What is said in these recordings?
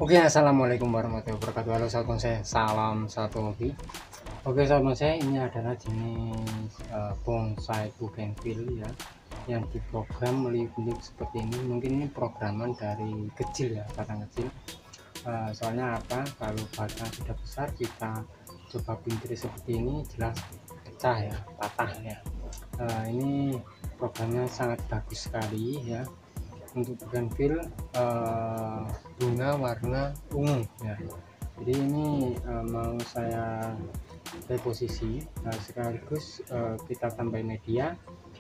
Oke, assalamualaikum warahmatullahi wabarakatuh. Halo sahabat bonsai, salam satu hobi. Oke sahabat bonsai, ini adalah jenis bonsai bougainville ya, yang diprogram melik-melik seperti ini. Mungkin ini programan dari kecil ya, batang kecil. Soalnya apa? Kalau batang sudah besar kita coba pinggir seperti ini, jelas pecah ya, patah ya. Ini programnya sangat bagus sekali ya. Untuk bougainville bunga warna ungu ya. Jadi ini mau saya reposisi sekaligus kita tambah media,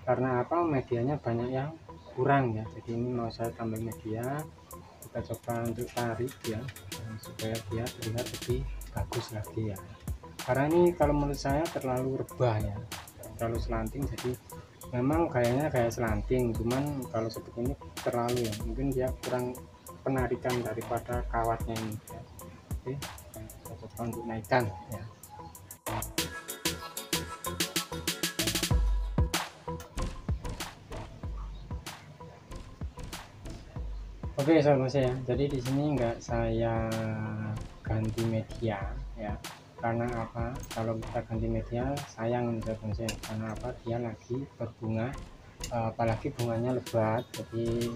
karena apa, medianya banyak yang kurang ya. Jadi ini mau saya tambah media, kita coba untuk tarik ya, supaya dia terlihat lebih bagus lagi ya. Karena ini kalau menurut saya terlalu rebah ya, terlalu selanting. Jadi memang kayaknya kayak selanting, cuman kalau seperti ini terlalu ya, mungkin dia kurang penarikan daripada kawatnya ini ya. Oke, saya coba untuk naikkan ya. Oke sobat saya, jadi di sini enggak saya ganti media ya. Karena apa, kalau kita ganti media sayang sobat saya, karena apa, dia lagi berbunga, apalagi bunganya lebat. Jadi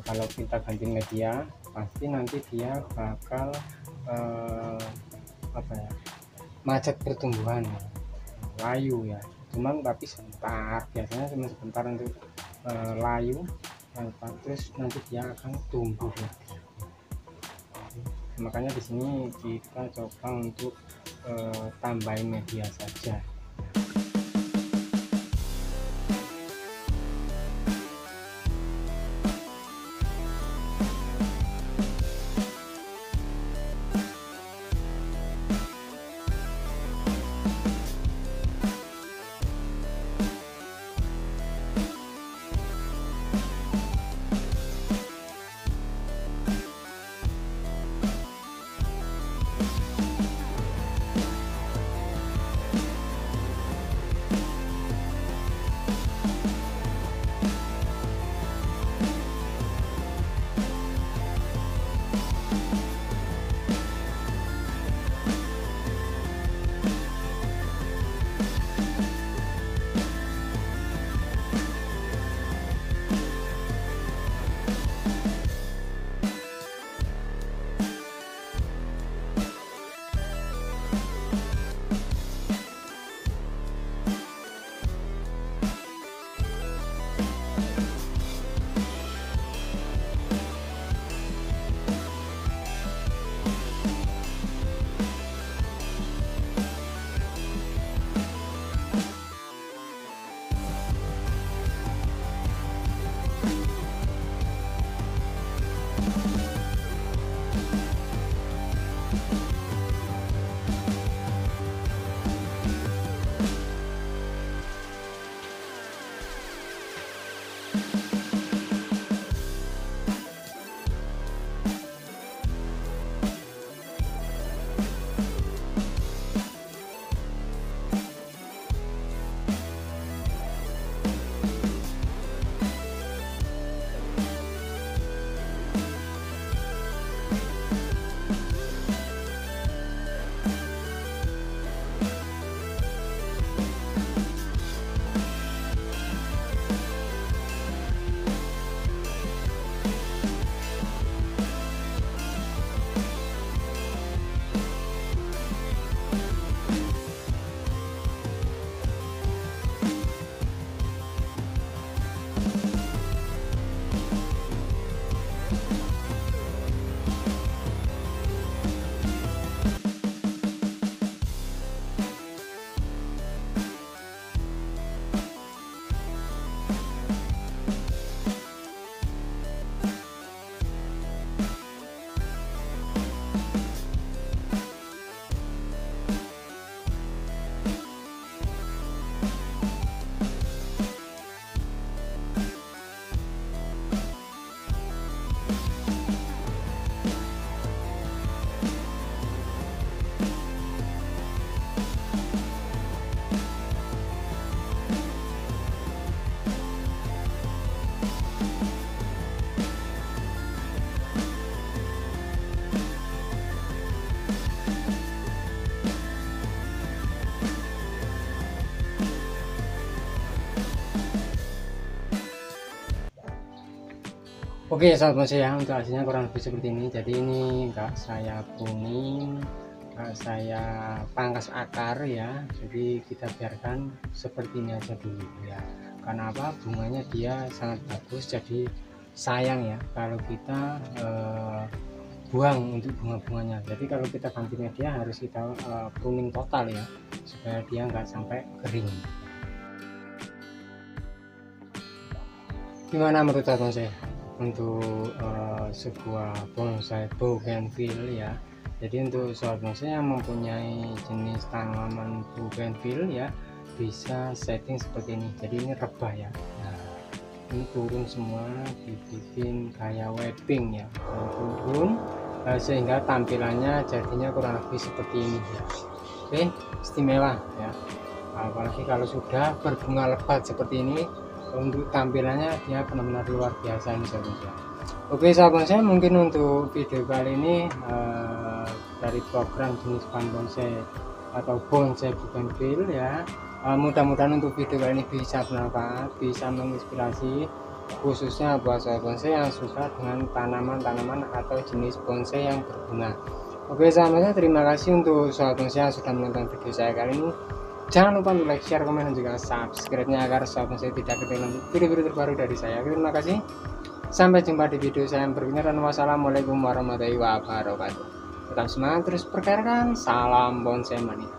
kalau kita ganti media pasti nanti dia bakal apa ya, macet pertumbuhan, layu ya. Cuman tapi sebentar, biasanya cuma sebentar untuk layu, terus nanti dia akan tumbuh lagi. Makanya di sini kita coba untuk tambahin media saja. Oke sahabat bonsai ya, untuk hasilnya kurang lebih seperti ini. Jadi ini enggak saya pruning, enggak saya pangkas akar ya, jadi kita biarkan seperti ini aja dulu ya. Karena apa, bunganya dia sangat bagus, jadi sayang ya kalau kita buang untuk bunga-bunganya. Jadi kalau kita ganti media harus kita pruning total ya, supaya dia enggak sampai kering. Gimana menurut abang saya untuk sebuah bonsai bougainville ya? Jadi untuk sobat bonsai yang mempunyai jenis tanaman bougainville ya, bisa setting seperti ini. Jadi ini rebah ya. Nah, ini turun semua, dibikin kayak webbing ya, turun sehingga tampilannya jadinya kurang lebih seperti ini ya. Oke, istimewa ya. Apalagi kalau sudah berbunga lebat seperti ini, untuk tampilannya dia benar-benar luar biasa ini sahabat bonsai. Oke sahabat bonsai, mungkin untuk video kali ini dari program jenis bonsai atau bonsai bougainville ya, mudah-mudahan untuk video kali ini bisa bermanfaat, bisa menginspirasi khususnya buat sahabat bonsai yang suka dengan tanaman-tanaman atau jenis bonsai yang berbunga. Oke sahabat bonsai, terima kasih untuk sahabat bonsai yang sudah menonton video saya kali ini. Jangan lupa like, share, komen, dan juga subscribe-nya agar sahabat saya tidak ketinggalan video-video terbaru dari saya. Terima kasih. Sampai jumpa di video saya yang berikutnya dan wassalamualaikum warahmatullahi wabarakatuh. Tetap semangat terus berkarya, salam bonsai mania.